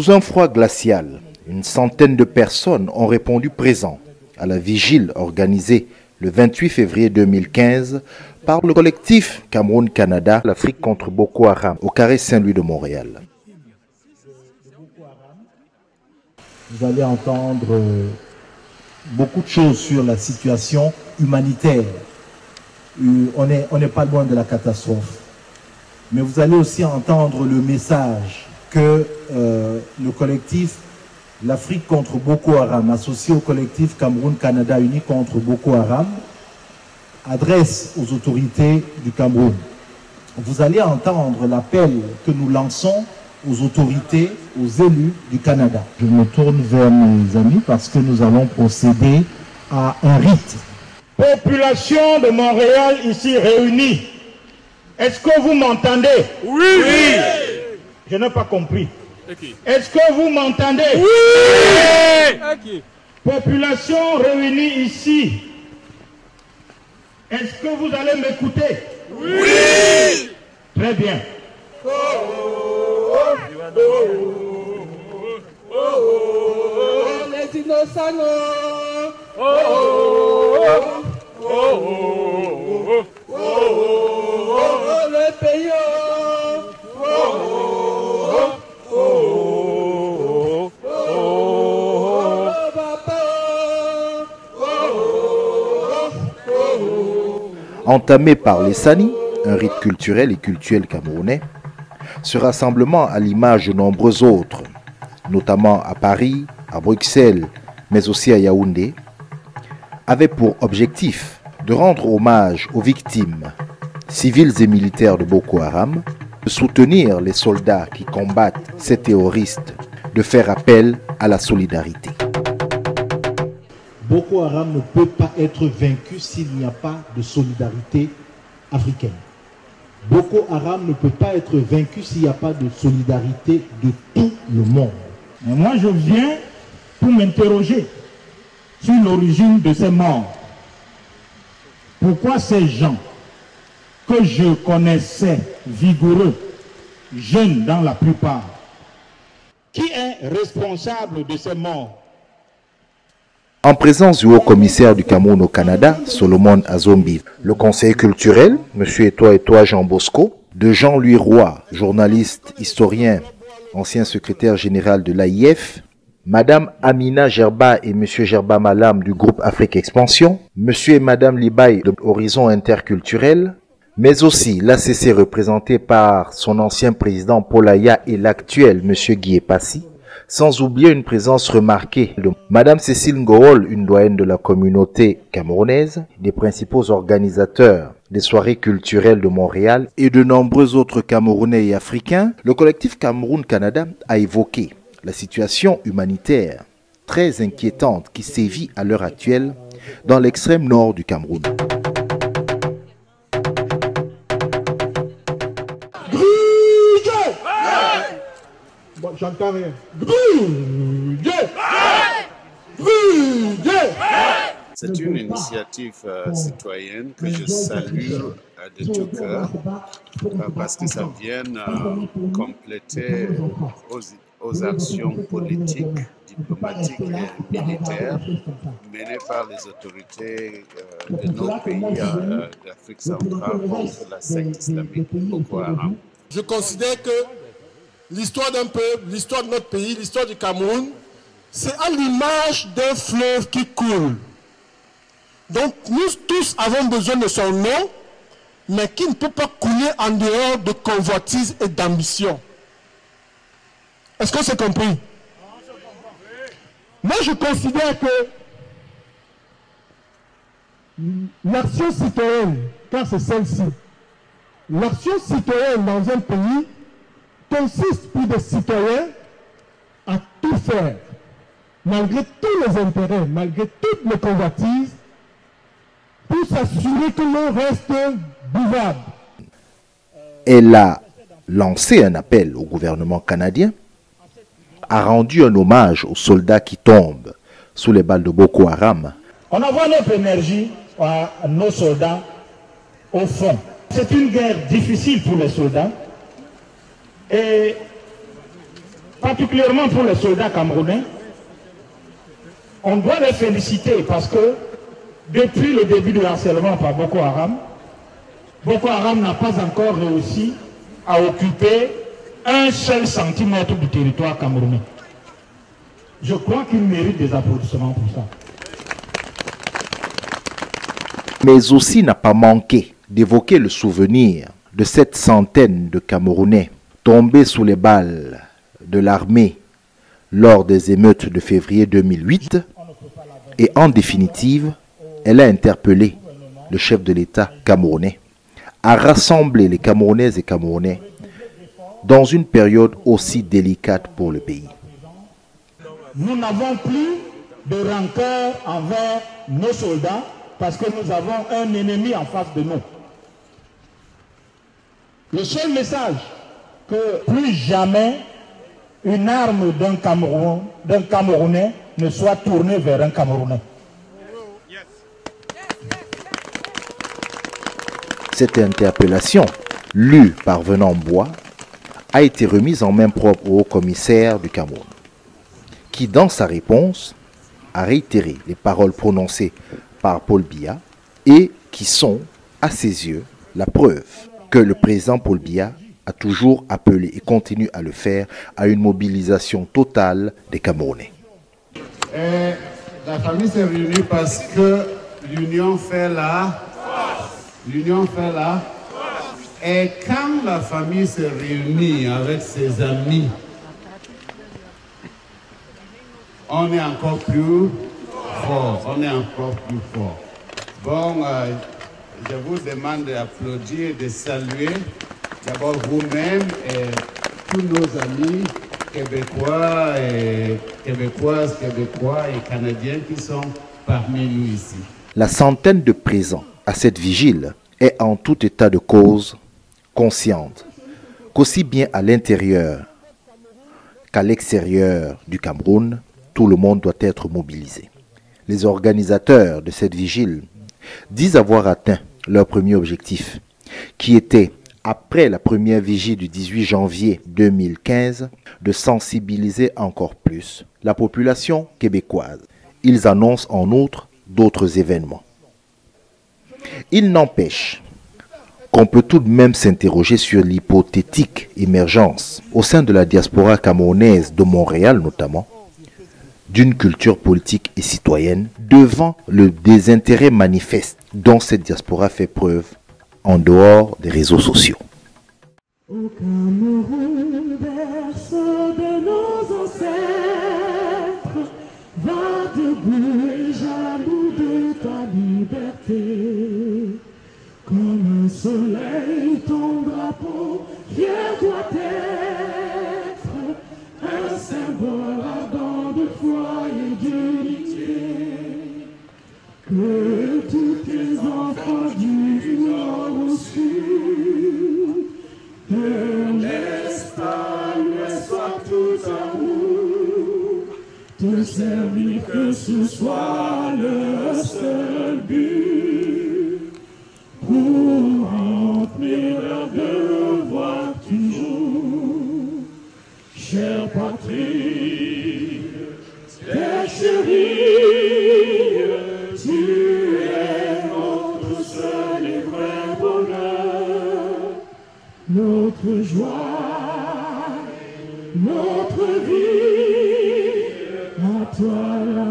Sous un froid glacial, une centaine de personnes ont répondu présent à la vigile organisée le 28 février 2015 par le collectif Cameroun-Canada, l'Afrique contre Boko Haram, au carré Saint-Louis de Montréal. Vous allez entendre beaucoup de choses sur la situation humanitaire. On n'est pas loin de la catastrophe. Mais vous allez aussi entendre le message que le collectif l'Afrique contre Boko Haram, associé au collectif Cameroun-Canada uni contre Boko Haram, adresse aux autorités du Cameroun. Vous allez entendre l'appel que nous lançons aux autorités, aux élus du Canada. Je me tourne vers mes amis parce que nous allons procéder à un rite. Population de Montréal ici réunie, est-ce que vous m'entendez? Oui, oui. Je n'ai pas compris. Okay. Est-ce que vous m'entendez? Oui. Okay. Population réunie ici, est-ce que vous allez m'écouter? Oui. Très bien. Les innocents, le pays, Entamé par les Sani, un rite culturel et cultuel camerounais, ce rassemblement, à l'image de nombreux autres, notamment à Paris, à Bruxelles, mais aussi à Yaoundé, avait pour objectif de rendre hommage aux victimes civiles et militaires de Boko Haram, de soutenir les soldats qui combattent ces terroristes, de faire appel à la solidarité. Boko Haram ne peut pas être vaincu s'il n'y a pas de solidarité africaine. Boko Haram ne peut pas être vaincu s'il n'y a pas de solidarité de tout le monde. Mais moi, je viens pour m'interroger sur l'origine de ces morts. Pourquoi ces gens que je connaissais vigoureux, jeunes dans la plupart, qui est responsable de ces morts? En présence du haut-commissaire du Cameroun au Canada, Solomon Azombi, le conseiller culturel, M. Etoa Jean Bosco, de Jean-Louis Roy, journaliste, historien, ancien secrétaire général de l'AIF, Madame Amina Gerba et M. Gerba Malam du groupe Afrique Expansion, M. et Madame Libaye de Horizon Interculturel, mais aussi l'ACC représenté par son ancien président Paul Aya et l'actuel M. Guy Passy, sans oublier une présence remarquée de Madame Cécile Ngorol, une doyenne de la communauté camerounaise, des principaux organisateurs des soirées culturelles de Montréal et de nombreux autres Camerounais et Africains. Le collectif Cameroun-Canada a évoqué la situation humanitaire très inquiétante qui sévit à l'heure actuelle dans l'extrême nord du Cameroun. Bon, j'entends rien. C'est une initiative citoyenne que je salue de tout cœur parce que ça vient compléter aux actions politiques, diplomatiques et militaires menées par les autorités de nos pays d'Afrique centrale contre la secte islamique Boko Haram. Je considère que l'histoire d'un peuple, l'histoire de notre pays, l'histoire du Cameroun, c'est à l'image d'un fleuve qui coule. Donc nous tous avons besoin de son nom, mais qui ne peut pas couler en dehors de convoitise et d'ambition. Est-ce que c'est compris? Moi je considère que l'action citoyenne, car c'est celle-ci, l'action citoyenne dans un pays consiste pour des citoyens à tout faire, malgré tous les intérêts, malgré toutes les convoitises, pour s'assurer que l'on reste buvable. Elle a lancé un appel au gouvernement canadien, a rendu un hommage aux soldats qui tombent sous les balles de Boko Haram. On envoie notre énergie à nos soldats au front. C'est une guerre difficile pour les soldats. Et particulièrement pour les soldats camerounais, on doit les féliciter parce que depuis le début du harcèlement par Boko Haram n'a pas encore réussi à occuper un seul centimètre du territoire camerounais. Je crois qu'il mérite des applaudissements pour ça. Mais aussi n'a pas manqué d'évoquer le souvenir de cette centaine de Camerounais tombés sous les balles de l'armée lors des émeutes de février 2008. Et en définitive, elle a interpellé le chef de l'État camerounais à rassembler les Camerounaises et Camerounais dans une période aussi délicate pour le pays. Nous n'avons plus de rancœur envers nos soldats parce que nous avons un ennemi en face de nous. Le seul message, que plus jamais une arme d'un Camerounais ne soit tournée vers un Camerounais. Cette interpellation, lue par Venant Bois, a été remise en main propre au haut-commissaire du Cameroun, qui, dans sa réponse, a réitéré les paroles prononcées par Paul Biya et qui sont, à ses yeux, la preuve que le président Paul Biya a toujours appelé et continue à le faire à une mobilisation totale des Camerounais. La famille s'est réunie parce que l'union fait la... L'union fait la... Et quand la famille se réunit avec ses amis, on est encore plus fort. On est encore plus fort. Bon, je vous demande d'applaudir et de saluer d'abord vous-même et tous nos amis québécois et québécoises, québécois et canadiens qui sont parmi nous ici. La centaine de présents à cette vigile est en tout état de cause consciente qu'aussi bien à l'intérieur qu'à l'extérieur du Cameroun, tout le monde doit être mobilisé. Les organisateurs de cette vigile disent avoir atteint leur premier objectif, qui était, après la première vigile du 18 janvier 2015, de sensibiliser encore plus la population québécoise. Ils annoncent en outre d'autres événements. Il n'empêche qu'on peut tout de même s'interroger sur l'hypothétique émergence, au sein de la diaspora camerounaise de Montréal notamment, d'une culture politique et citoyenne devant le désintérêt manifeste dont cette diaspora fait preuve en dehors des réseaux sociaux. Au Cameroun, berceau de nos ancêtres, va debout et jaloux de ta liberté. Comme un soleil, ton drapeau fier doit être un symbole ardent de foi et d'unité. Que tous tes enfants du nord au sud, de l'est à l'ouest, soient tout amour, te servir, que ce soit le seul but, pour remplir leur devoir toujours. Chère patrie, terre chérie, tu es notre seul et vrai bonheur, notre joie, notre vie, à toi la